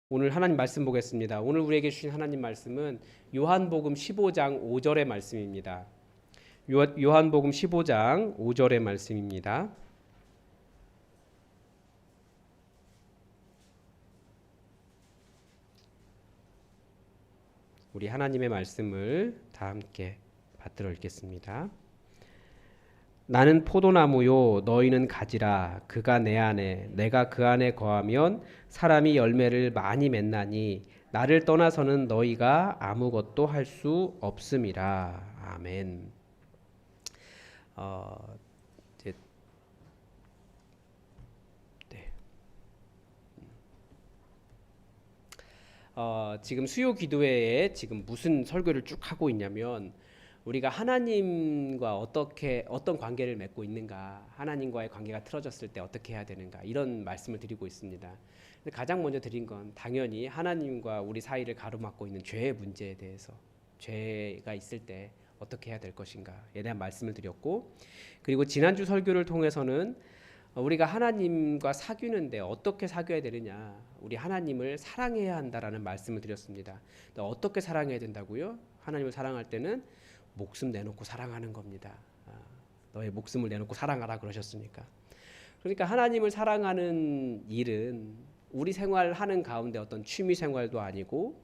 오늘 하나님 말씀 보겠습니다. 오늘 우리에게 주신 하나님 말씀은 요한복음 15장 5절의 말씀입니다. 요한복음 15장 5절의 말씀입니다. 우리 하나님의 말씀을 다 함께 받들어 읽겠습니다. 나는 포도나무요 너희는 가지라. 그가 내 안에 내가 그 안에 거하면 사람이 열매를 많이 맺나니 나를 떠나서는 너희가 아무것도 할 수 없음이라. 아멘. 이제 네. 지금 수요 기도회에 지금 무슨 설교를 쭉 하고 있냐면 우리가 하나님과 어떤 관계를 맺고 있는가, 하나님과의 관계가 틀어졌을 때 어떻게 해야 되는가, 이런 말씀을 드리고 있습니다. 근데 가장 먼저 드린 건 당연히 하나님과 우리 사이를 가로막고 있는 죄의 문제에 대해서, 죄가 있을 때 어떻게 해야 될 것인가에 대한 말씀을 드렸고, 그리고 지난주 설교를 통해서는 우리가 하나님과 사귀는데 어떻게 사귀어야 되느냐, 우리 하나님을 사랑해야 한다라는 말씀을 드렸습니다. 어떻게 사랑해야 된다고요? 하나님을 사랑할 때는 목숨 내놓고 사랑하는 겁니다. 너의 목숨을 내놓고 사랑하라 그러셨으니까. 그러니까 하나님을 사랑하는 일은 우리 생활하는 가운데 어떤 취미 생활도 아니고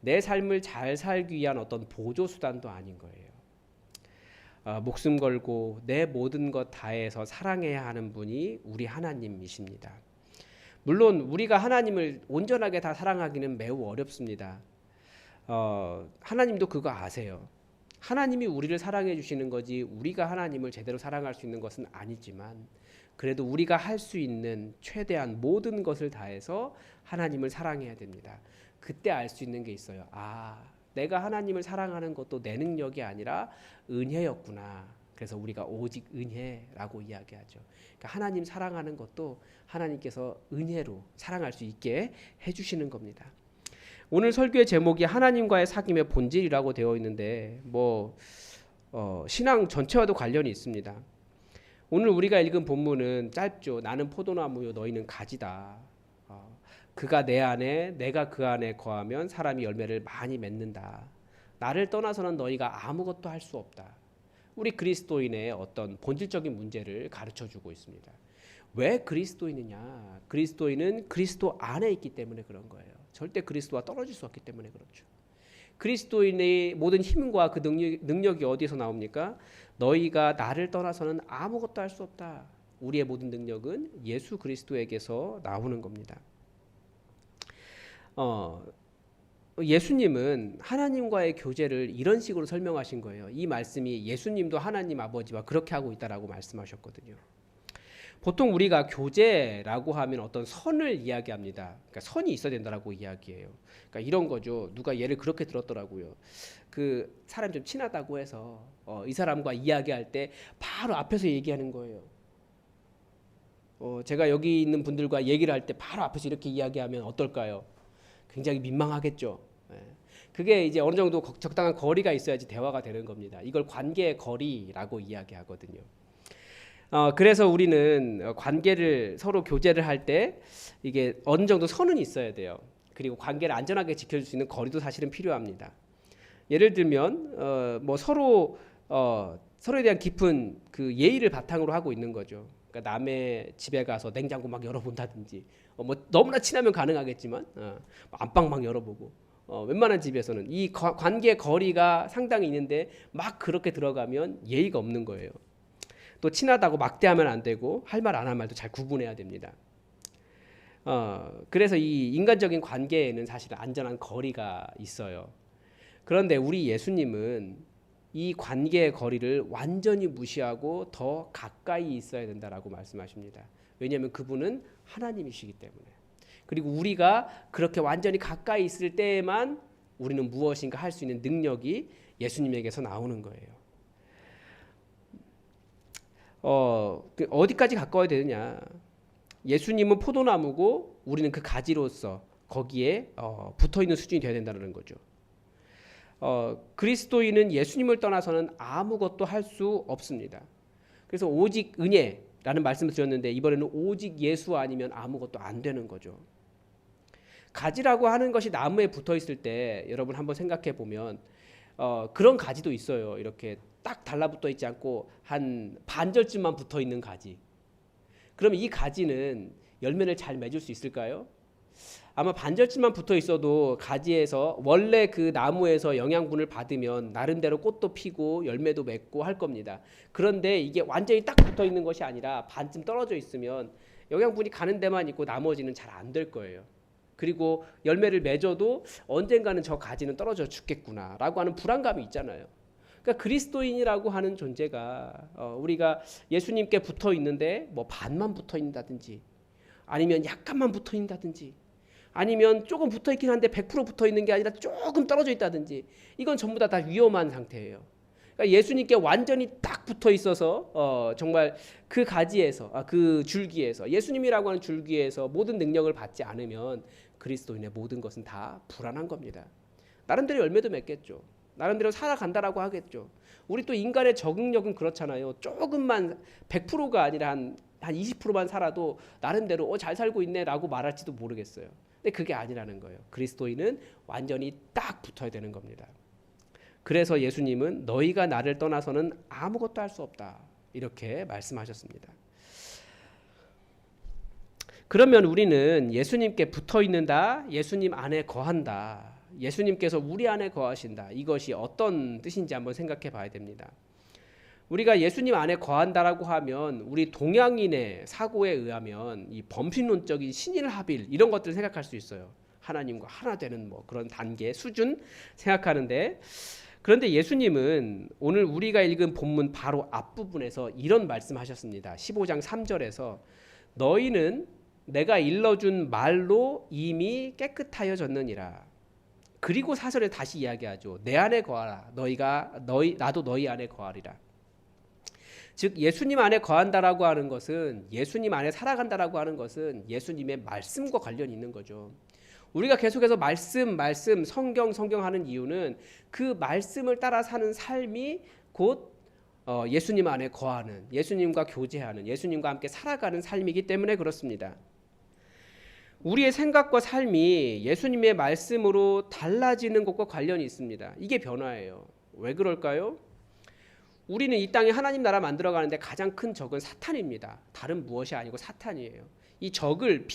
내 삶을 잘 살기 위한 어떤 보조 수단도 아닌 거예요. 목숨 걸고 내 모든 것 다해서 사랑해야 하는 분이 우리 하나님이십니다. 물론 우리가 하나님을 온전하게 다 사랑하기는 매우 어렵습니다. 하나님도 그거 아세요. 하나님이 우리를 사랑해 주시는 거지 우리가 하나님을 제대로 사랑할 수 있는 것은 아니지만 그래도 우리가 할 수 있는 최대한 모든 것을 다해서 하나님을 사랑해야 됩니다. 그때 알 수 있는 게 있어요. 내가 하나님을 사랑하는 것도 내 능력이 아니라 은혜였구나. 그래서 우리가 오직 은혜라고 이야기하죠. 그러니까 하나님 사랑하는 것도 하나님께서 은혜로 사랑할 수 있게 해주시는 겁니다. 오늘 설교의 제목이 하나님과의 사귐의 본질이라고 되어 있는데 신앙 전체와도 관련이 있습니다. 오늘 우리가 읽은 본문은 짧죠. 나는 포도나무요 너희는 가지다. 그가 내 안에 내가 그 안에 거하면 사람이 열매를 많이 맺는다. 나를 떠나서는 너희가 아무것도 할 수 없다. 우리 그리스도인의 어떤 본질적인 문제를 가르쳐주고 있습니다. 왜 그리스도인이냐? 그리스도인은 그리스도 안에 있기 때문에 그런 거예요. 절대 그리스도와 떨어질 수 없기 때문에 그렇죠. 그리스도인의 모든 힘과 그 능력이 어디서 나옵니까? 너희가 나를 떠나서는 아무것도 할 수 없다. 우리의 모든 능력은 예수 그리스도에게서 나오는 겁니다. 예수님은 하나님과의 교제를 이런 식으로 설명하신 거예요. 이 말씀이 예수님도 하나님 아버지와 그렇게 하고 있다라고 말씀하셨거든요. 보통 우리가 교제라고 하면 어떤 선을 이야기합니다. 그러니까 선이 있어야 된다라고 이야기해요. 그러니까 이런 거죠. 누가 예를 그렇게 들었더라고요. 그 사람 좀 친하다고 해서 이 사람과 이야기할 때 바로 앞에서 얘기하는 거예요. 제가 여기 있는 분들과 얘기를 할 때 바로 앞에서 이렇게 이야기하면 어떨까요? 굉장히 민망하겠죠. 그게 이제 어느 정도 적당한 거리가 있어야지 대화가 되는 겁니다. 이걸 관계의 거리라고 이야기하거든요. 그래서 우리는 관계를 서로 교제를 할 때 이게 어느 정도 선은 있어야 돼요. 그리고 관계를 안전하게 지켜줄 수 있는 거리도 사실은 필요합니다. 예를 들면 서로에 대한 깊은 그 예의를 바탕으로 하고 있는 거죠. 그러니까 남의 집에 가서 냉장고 막 열어본다든지 너무나 친하면 가능하겠지만 안방 막 열어보고 웬만한 집에서는 이 관계 거리가 상당히 있는데 막 그렇게 들어가면 예의가 없는 거예요. 또 친하다고 막대하면 안 되고 할 말 안 할 말도 잘 구분해야 됩니다. 그래서 이 인간적인 관계에는 사실 안전한 거리가 있어요. 그런데 우리 예수님은 이 관계의 거리를 완전히 무시하고 더 가까이 있어야 된다라고 말씀하십니다. 왜냐하면 그분은 하나님이시기 때문에. 그리고 우리가 그렇게 완전히 가까이 있을 때에만 우리는 무엇인가 할 수 있는 능력이 예수님에게서 나오는 거예요. 어디까지 가까워야 되느냐? 예수님은 포도나무고 우리는 그 가지로서 거기에 붙어 있는 수준이 되어야 된다는 거죠. 그리스도인은 예수님을 떠나서는 아무것도 할 수 없습니다. 그래서 오직 은혜라는 말씀을 드렸는데 이번에는 오직 예수 아니면 아무것도 안 되는 거죠. 가지라고 하는 것이 나무에 붙어 있을 때 여러분 한번 생각해 보면 그런 가지도 있어요. 이렇게 딱 달라붙어 있지 않고 한 반절쯤만 붙어 있는 가지. 그러면 이 가지는 열매를 잘 맺을 수 있을까요? 아마 반절쯤만 붙어 있어도 가지에서 원래 그 나무에서 영양분을 받으면 나름대로 꽃도 피고 열매도 맺고 할 겁니다. 그런데 이게 완전히 딱 붙어 있는 것이 아니라 반쯤 떨어져 있으면 영양분이 가는 데만 있고 나머지는 잘 안 될 거예요. 그리고 열매를 맺어도 언젠가는 저 가지는 떨어져 죽겠구나라고 하는 불안감이 있잖아요. 그러니까 그리스도인이라고 하는 존재가 우리가 예수님께 붙어 있는데 뭐 반만 붙어 있다든지 아니면 약간만 붙어 있다든지 아니면 조금 붙어 있긴 한데 100% 붙어 있는 게 아니라 조금 떨어져 있다든지 이건 전부 다 위험한 상태예요. 그러니까 예수님께 완전히 딱 붙어 있어서 정말 그 가지에서 그 줄기에서 예수님이라고 하는 줄기에서 모든 능력을 받지 않으면 그리스도인의 모든 것은 다 불안한 겁니다. 나름대로 열매도 맺겠죠. 나름대로 살아간다라고 하겠죠. 우리 또 인간의 적응력은 그렇잖아요. 조금만 100%가 아니라 한 20%만 살아도 나름대로 잘 살고 있네라고 말할지도 모르겠어요. 근데 그게 아니라는 거예요. 그리스도인은 완전히 딱 붙어야 되는 겁니다. 그래서 예수님은 너희가 나를 떠나서는 아무것도 할 수 없다 이렇게 말씀하셨습니다. 그러면 우리는 예수님께 붙어 있는다, 예수님 안에 거한다, 예수님께서 우리 안에 거하신다, 이것이 어떤 뜻인지 한번 생각해 봐야 됩니다. 우리가 예수님 안에 거한다라고 하면 우리 동양인의 사고에 의하면 이 범신론적인 신일합일 이런 것들을 생각할 수 있어요. 하나님과 하나 되는 뭐 그런 단계 수준 생각하는데, 그런데 예수님은 오늘 우리가 읽은 본문 바로 앞부분에서 이런 말씀하셨습니다. 15장 3절에서 너희는 내가 일러준 말로 이미 깨끗하여졌느니라. 그리고 4절에 다시 이야기하죠. 내 안에 거하라. 나도 너희 안에 거하리라. 즉 예수님 안에 거한다라고 하는 것은, 예수님 안에 살아간다라고 하는 것은 예수님의 말씀과 관련이 있는 거죠. 우리가 계속해서 말씀 성경 하는 이유는 그 말씀을 따라 사는 삶이 곧 예수님 안에 거하는, 예수님과 교제하는, 예수님과 함께 살아가는 삶이기 때문에 그렇습니다. 우리의 생각과 삶이 예수님의 말씀으로 달라지는 것과 관련이 있습니다. 이게 변화예요. 왜 그럴까요? 우리는 이 땅에 하나님 나라 만들어가는데 가장 큰 적은 사탄입니다. 다른 무엇이 아니고 사탄이에요. 이 적을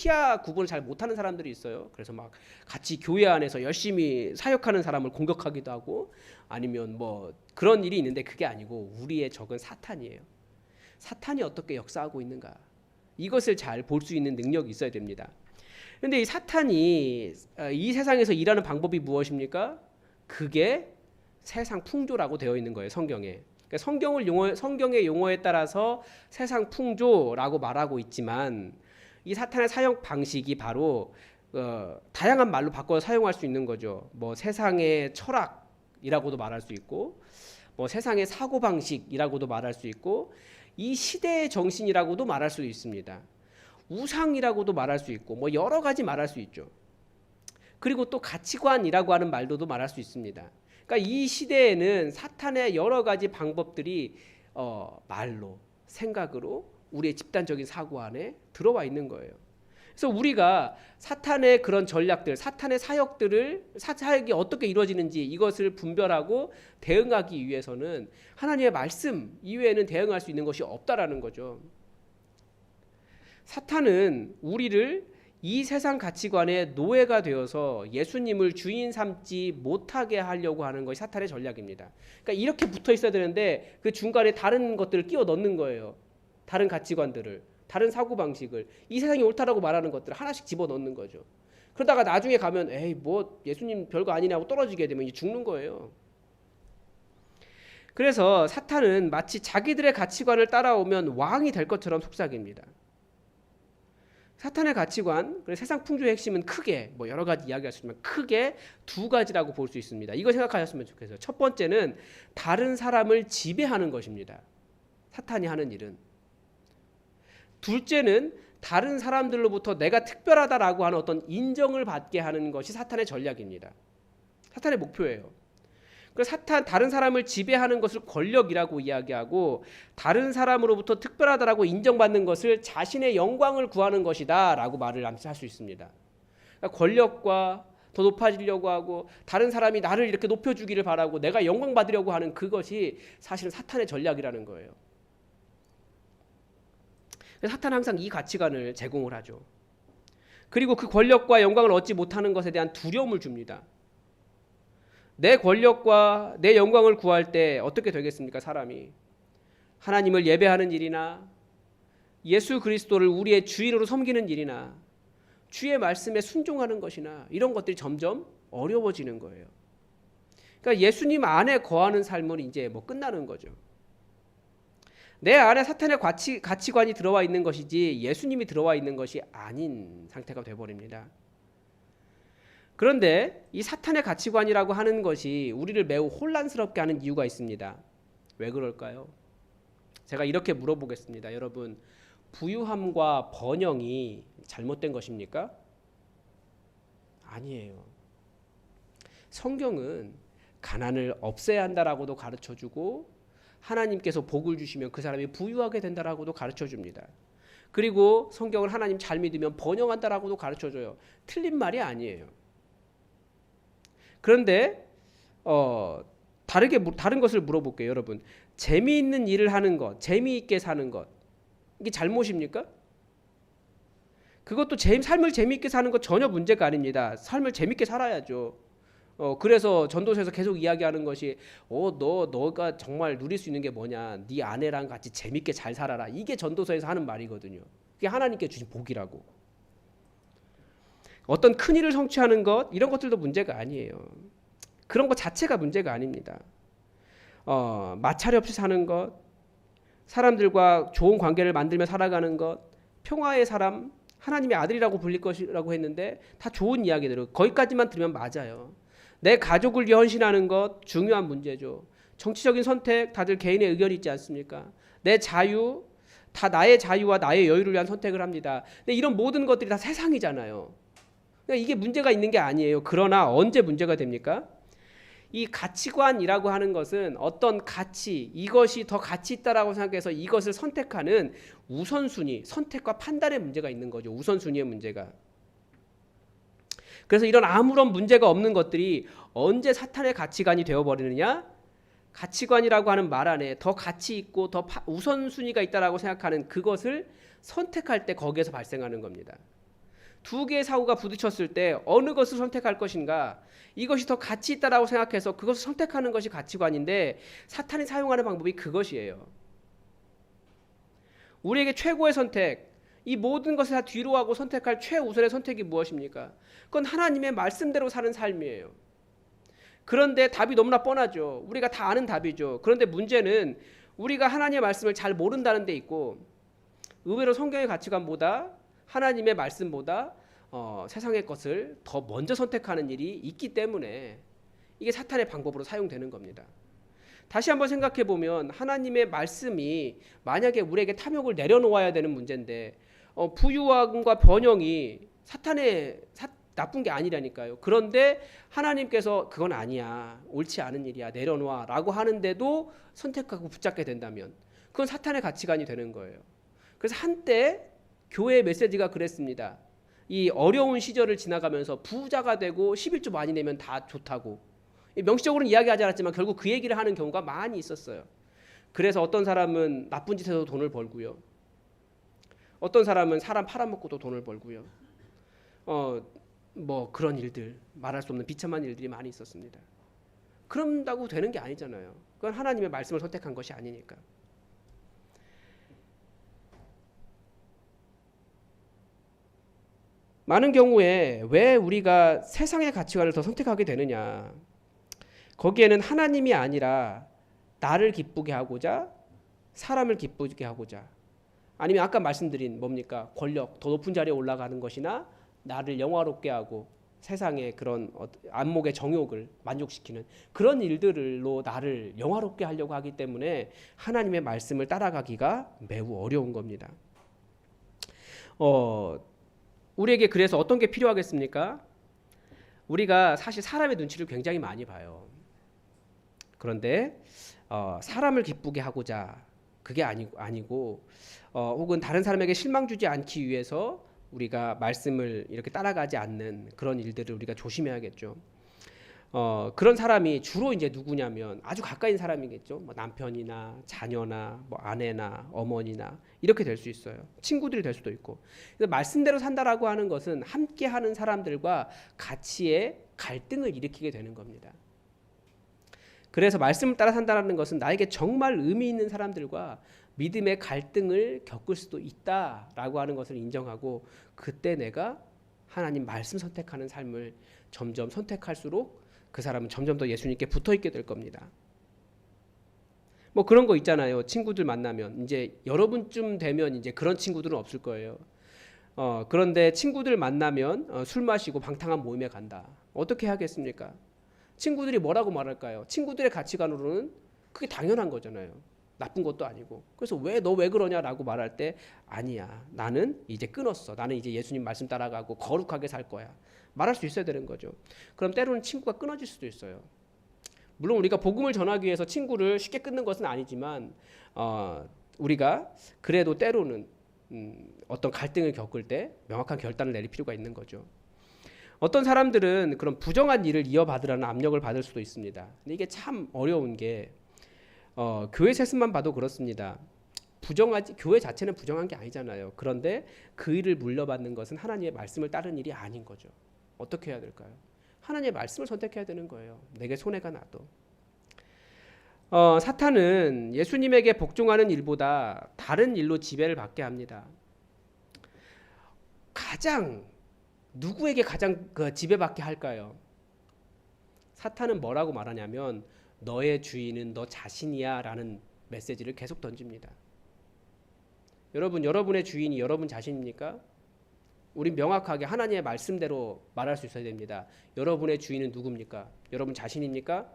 구분을 잘 못하는 사람들이 있어요. 그래서 막 같이 교회 안에서 열심히 사역하는 사람을 공격하기도 하고 아니면 뭐 그런 일이 있는데, 그게 아니고 우리의 적은 사탄이에요. 사탄이 어떻게 역사하고 있는가, 이것을 잘 볼 수 있는 능력이 있어야 됩니다. 그런데 이 사탄이 이 세상에서 일하는 방법이 무엇입니까? 그게 세상 풍조라고 되어 있는 거예요. 성경에. 그러니까 성경의 용어에 따라서 세상 풍조라고 말하고 있지만, 이 사탄의 사용 방식이 바로 다양한 말로 바꿔 사용할 수 있는 거죠. 뭐 세상의 철학이라고도 말할 수 있고, 뭐 세상의 사고 방식이라고도 말할 수 있고, 이 시대의 정신이라고도 말할 수 있습니다. 우상이라고도 말할 수 있고, 뭐 여러 가지 말할 수 있죠. 그리고 또 가치관이라고 하는 말도 말할 수 있습니다. 그러니까 이 시대에는 사탄의 여러 가지 방법들이 말로, 생각으로 우리의 집단적인 사고 안에 들어와 있는 거예요. 그래서 우리가 사탄의 그런 전략들, 사탄의 사역이 어떻게 이루어지는지 이것을 분별하고 대응하기 위해서는 하나님의 말씀 이외에는 대응할 수 있는 것이 없다라는 거죠. 사탄은 우리를 이 세상 가치관의 노예가 되어서 예수님을 주인 삼지 못하게 하려고 하는 것이 사탄의 전략입니다. 그러니까 이렇게 붙어 있어야 되는데 그 중간에 다른 것들을 끼워 넣는 거예요. 다른 가치관들을, 다른 사고방식을, 이 세상이 옳다라고 말하는 것들을 하나씩 집어넣는 거죠. 그러다가 나중에 가면 에이 뭐 예수님 별거 아니냐고 떨어지게 되면 이제 죽는 거예요. 그래서 사탄은 마치 자기들의 가치관을 따라오면 왕이 될 것처럼 속삭입니다. 사탄의 가치관, 그리고 세상 풍조의 핵심은 크게 뭐 여러 가지 이야기할 수 있지만 크게 두 가지라고 볼 수 있습니다. 이거 생각하셨으면 좋겠어요. 첫 번째는 다른 사람을 지배하는 것입니다. 사탄이 하는 일은. 둘째는 다른 사람들로부터 내가 특별하다라고 하는 어떤 인정을 받게 하는 것이 사탄의 전략입니다. 사탄의 목표예요. 그래서 다른 사람을 지배하는 것을 권력이라고 이야기하고, 다른 사람으로부터 특별하다라고 인정받는 것을 자신의 영광을 구하는 것이다 라고 말을 할 수 있습니다. 그러니까 권력과 더 높아지려고 하고 다른 사람이 나를 이렇게 높여주기를 바라고 내가 영광 받으려고 하는 그것이 사실은 사탄의 전략이라는 거예요. 그래서 사탄은 항상 이 가치관을 제공을 하죠. 그리고 그 권력과 영광을 얻지 못하는 것에 대한 두려움을 줍니다. 내 권력과 내 영광을 구할 때 어떻게 되겠습니까? 사람이 하나님을 예배하는 일이나 예수 그리스도를 우리의 주인으로 섬기는 일이나 주의 말씀에 순종하는 것이나 이런 것들이 점점 어려워지는 거예요. 그러니까 예수님 안에 거하는 삶은 이제 뭐 끝나는 거죠. 내 안에 사탄의 가치관이 들어와 있는 것이지 예수님이 들어와 있는 것이 아닌 상태가 되어버립니다. 그런데 이 사탄의 가치관이라고 하는 것이 우리를 매우 혼란스럽게 하는 이유가 있습니다. 왜 그럴까요? 제가 이렇게 물어보겠습니다. 여러분, 부유함과 번영이 잘못된 것입니까? 아니에요. 성경은 가난을 없애야 한다라고도 가르쳐주고 하나님께서 복을 주시면 그 사람이 부유하게 된다라고도 가르쳐줍니다. 그리고 성경을 하나님 잘 믿으면 번영한다라고도 가르쳐줘요. 틀린 말이 아니에요. 그런데 다른 것을 물어볼게요. 여러분, 재미있는 일을 하는 것, 재미있게 사는 것, 이게 잘못입니까? 그것도 삶을 재미있게 사는 것 전혀 문제가 아닙니다. 삶을 재미있게 살아야죠. 그래서 전도서에서 계속 이야기하는 것이 너가 정말 누릴 수 있는 게 뭐냐, 네 아내랑 같이 재미있게 잘 살아라. 이게 전도서에서 하는 말이거든요. 그게 하나님께 주신 복이라고. 어떤 큰 일을 성취하는 것, 이런 것들도 문제가 아니에요. 그런 것 자체가 문제가 아닙니다. 마찰이 없이 사는 것, 사람들과 좋은 관계를 만들며 살아가는 것, 평화의 사람, 하나님의 아들이라고 불릴 것이라고 했는데 다 좋은 이야기대로 거기까지만 들으면 맞아요. 내 가족을 위해 헌신하는 것 중요한 문제죠. 정치적인 선택 다들 개인의 의견이 있지 않습니까? 내 자유 다 나의 자유와 나의 여유를 위한 선택을 합니다. 근데 이런 모든 것들이 다 세상이잖아요. 그러니까 이게 문제가 있는 게 아니에요. 그러나 언제 문제가 됩니까? 이 가치관이라고 하는 것은 어떤 가치, 이것이 더 가치 있다라고 생각해서 이것을 선택하는 우선순위, 선택과 판단의 문제가 있는 거죠. 우선순위의 문제가. 그래서 이런 아무런 문제가 없는 것들이 언제 사탄의 가치관이 되어버리느냐? 가치관이라고 하는 말 안에 더 가치 있고 더 우선순위가 있다라고 생각하는 그것을 선택할 때 거기에서 발생하는 겁니다. 두 개의 사고가 부딪혔을 때 어느 것을 선택할 것인가, 이것이 더 가치 있다라고 생각해서 그것을 선택하는 것이 가치관인데 사탄이 사용하는 방법이 그것이에요. 우리에게 최고의 선택, 이 모든 것을 다 뒤로 하고 선택할 최우선의 선택이 무엇입니까? 그건 하나님의 말씀대로 사는 삶이에요. 그런데 답이 너무나 뻔하죠. 우리가 다 아는 답이죠. 그런데 문제는 우리가 하나님의 말씀을 잘 모른다는 데 있고, 의외로 성경의 가치관보다 하나님의 말씀보다 세상의 것을 더 먼저 선택하는 일이 있기 때문에 이게 사탄의 방법으로 사용되는 겁니다. 다시 한번 생각해 보면 하나님의 말씀이 만약에 우리에게 탐욕을 내려놓아야 되는 문제인데 부유함과 번영이 나쁜 게 아니라니까요. 그런데 하나님께서 그건 아니야, 옳지 않은 일이야, 내려놓아 라고 하는데도 선택하고 붙잡게 된다면 그건 사탄의 가치관이 되는 거예요. 그래서 한때 교회의 메시지가 그랬습니다. 이 어려운 시절을 지나가면서 부자가 되고 11조 많이 내면 다 좋다고, 명시적으로는 이야기하지 않았지만 결국 그 얘기를 하는 경우가 많이 있었어요. 그래서 어떤 사람은 나쁜 짓에서 돈을 벌고요, 어떤 사람은 사람 팔아먹고도 돈을 벌고요, 뭐 그런 일들, 말할 수 없는 비참한 일들이 많이 있었습니다. 그런다고 되는 게 아니잖아요. 그건 하나님의 말씀을 선택한 것이 아니니까. 많은 경우에 왜 우리가 세상의 가치관을 더 선택하게 되느냐, 거기에는 하나님이 아니라 나를 기쁘게 하고자, 사람을 기쁘게 하고자, 아니면 아까 말씀드린 뭡니까? 권력, 더 높은 자리에 올라가는 것이나 나를 영화롭게 하고 세상의 그런 안목의 정욕을 만족시키는 그런 일들로 나를 영화롭게 하려고 하기 때문에 하나님의 말씀을 따라가기가 매우 어려운 겁니다. 우리에게 그래서 어떤 게 필요하겠습니까? 우리가 사실 사람의 눈치를 굉장히 많이 봐요. 그런데 사람을 기쁘게 하고자, 그게 아니고 혹은 다른 사람에게 실망 주지 않기 위해서 우리가 말씀을 이렇게 따라가지 않는 그런 일들을 우리가 조심해야겠죠. 그런 사람이 주로 이제 누구냐면 아주 가까인 사람이겠죠. 뭐 남편이나 자녀나 뭐 아내나 어머니나 이렇게 될 수 있어요. 친구들이 될 수도 있고. 그래서 말씀대로 산다라고 하는 것은 함께하는 사람들과 가치의 갈등을 일으키게 되는 겁니다. 그래서 말씀을 따라 산다는 것은 나에게 정말 의미 있는 사람들과 믿음의 갈등을 겪을 수도 있다라고 하는 것을 인정하고, 그때 내가 하나님 말씀 선택하는 삶을 점점 선택할수록 그 사람은 점점 더 예수님께 붙어 있게 될 겁니다. 뭐 그런 거 있잖아요. 친구들 만나면 이제 여러분쯤 되면 이제 그런 친구들은 없을 거예요. 그런데 친구들 만나면 술 마시고 방탕한 모임에 간다. 어떻게 하겠습니까? 친구들이 뭐라고 말할까요? 친구들의 가치관으로는 그게 당연한 거잖아요. 나쁜 것도 아니고. 그래서 너 왜 그러냐라고 말할 때, 아니야, 나는 이제 끊었어. 나는 이제 예수님 말씀 따라가고 거룩하게 살 거야. 말할 수 있어야 되는 거죠. 그럼 때로는 친구가 끊어질 수도 있어요. 물론 우리가 복음을 전하기 위해서 친구를 쉽게 끊는 것은 아니지만 우리가 그래도 때로는 어떤 갈등을 겪을 때 명확한 결단을 내릴 필요가 있는 거죠. 어떤 사람들은 그런 부정한 일을 이어받으라는 압력을 받을 수도 있습니다. 근데 이게 참 어려운 게 교회 세습만 봐도 그렇습니다. 교회 자체는 부정한 게 아니잖아요. 그런데 그 일을 물려받는 것은 하나님의 말씀을 따르는 일이 아닌 거죠. 어떻게 해야 될까요? 하나님의 말씀을 선택해야 되는 거예요. 내게 손해가 나도. 사탄은 예수님에게 복종하는 일보다 다른 일로 지배를 받게 합니다. 누구에게 가장 지배받게 할까요? 사탄은 뭐라고 말하냐면 너의 주인은 너 자신이야 라는 메시지를 계속 던집니다. 여러분의 주인이 여러분 자신입니까? 우린 명확하게 하나님의 말씀대로 말할 수 있어야 됩니다. 여러분의 주인은 누굽니까? 여러분 자신입니까?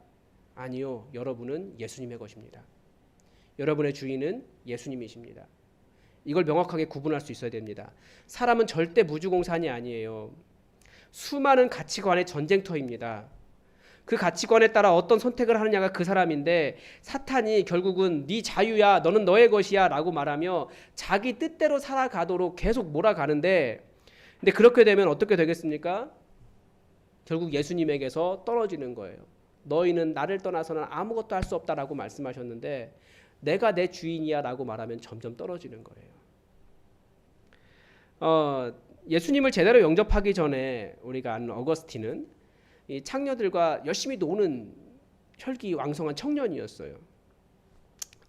아니요. 여러분은 예수님의 것입니다. 여러분의 주인은 예수님이십니다. 이걸 명확하게 구분할 수 있어야 됩니다. 사람은 절대 무주공산이 아니에요. 수많은 가치관의 전쟁터입니다. 그 가치관에 따라 어떤 선택을 하느냐가 그 사람인데, 사탄이 결국은 네 자유야, 너는 너의 것이야 라고 말하며 자기 뜻대로 살아가도록 계속 몰아가는데, 근데 그렇게 되면 어떻게 되겠습니까? 결국 예수님에게서 떨어지는 거예요. 너희는 나를 떠나서는 아무것도 할 수 없다라고 말씀하셨는데 내가 내 주인이야 라고 말하면 점점 떨어지는 거예요. 예수님을 제대로 영접하기 전에 우리가 아는 어거스틴은 이 창녀들과 열심히 노는 혈기왕성한 청년이었어요.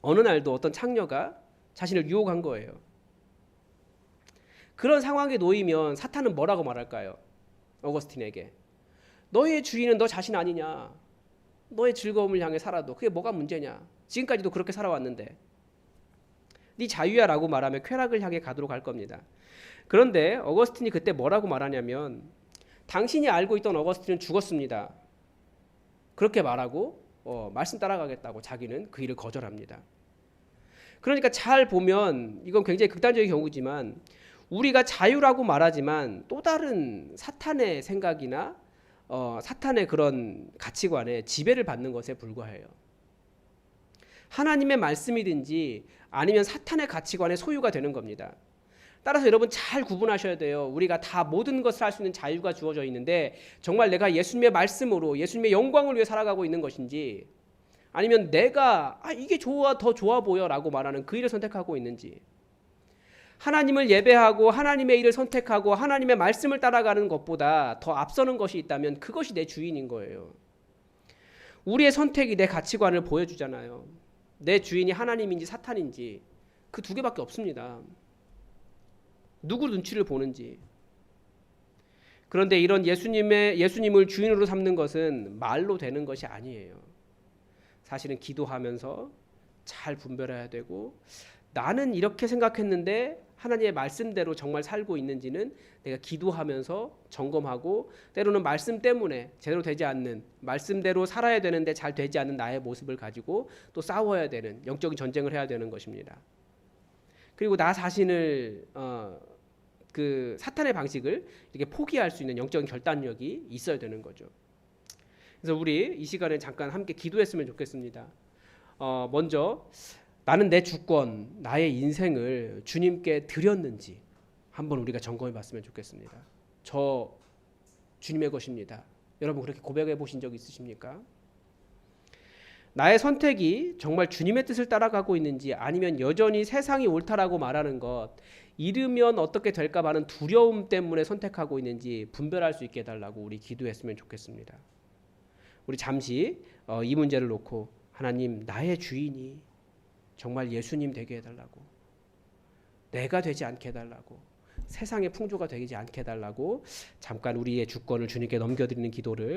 어느 날도 어떤 창녀가 자신을 유혹한 거예요. 그런 상황에 놓이면 사탄은 뭐라고 말할까요? 어거스틴에게 너의 주인은 너 자신 아니냐? 너의 즐거움을 향해 살아도 그게 뭐가 문제냐? 지금까지도 그렇게 살아왔는데 네 자유야 라고 말하면 쾌락을 향해 가도록 할 겁니다. 그런데 어거스틴이 그때 뭐라고 말하냐면 당신이 알고 있던 어거스틴은 죽었습니다. 그렇게 말하고 말씀 따라가겠다고 자기는 그 일을 거절합니다. 그러니까 잘 보면 이건 굉장히 극단적인 경우지만 우리가 자유라고 말하지만 또 다른 사탄의 생각이나 사탄의 그런 가치관에 지배를 받는 것에 불과해요. 하나님의 말씀이든지 아니면 사탄의 가치관의 소유가 되는 겁니다. 따라서 여러분 잘 구분하셔야 돼요. 우리가 다 모든 것을 할 수 있는 자유가 주어져 있는데 정말 내가 예수님의 말씀으로 예수님의 영광을 위해 살아가고 있는 것인지, 아니면 내가 이게 더 좋아 보여 라고 말하는 그 일을 선택하고 있는지, 하나님을 예배하고 하나님의 일을 선택하고 하나님의 말씀을 따라가는 것보다 더 앞서는 것이 있다면 그것이 내 주인인 거예요. 우리의 선택이 내 가치관을 보여주잖아요. 내 주인이 하나님인지 사탄인지 그 두 개밖에 없습니다. 누구 눈치를 보는지. 그런데 이런 예수님을 주인으로 삼는 것은 말로 되는 것이 아니에요. 사실은 기도하면서 잘 분별해야 되고, 나는 이렇게 생각했는데 하나님의 말씀대로 정말 살고 있는지는 내가 기도하면서 점검하고, 때로는 말씀 때문에 제대로 되지 않는, 말씀대로 살아야 되는데 잘 되지 않는 나의 모습을 가지고 또 싸워야 되는, 영적인 전쟁을 해야 되는 것입니다. 그리고 나 자신을 그 사탄의 방식을 이렇게 포기할 수 있는 영적인 결단력이 있어야 되는 거죠. 그래서 우리 이 시간에 잠깐 함께 기도했으면 좋겠습니다. 먼저 나는 내 주권, 나의 인생을 주님께 드렸는지, 한번 우리가 점검해 봤으면 좋겠습니다. 저 주님의 것입니다. 여러분 그렇게 고백해 보신 적 있으십니까? 나의 선택이 정말 주님의 뜻을 따라가고 있는지 아니면 여전히 세상이 옳다라고 말하는 것, 잃으면 어떻게 될까 하는 두려움 때문에 선택하고 있는지 분별할 수 있게 해달라고 우리 기도했으면 좋겠습니다. 우리 잠시 이 문제를 놓고 하나님 나의 주인이 정말 예수님 되게 해달라고, 내가 되지 않게 해달라고, 세상의 풍조가 되지 않게 해달라고 잠깐 우리의 주권을 주님께 넘겨드리는 기도를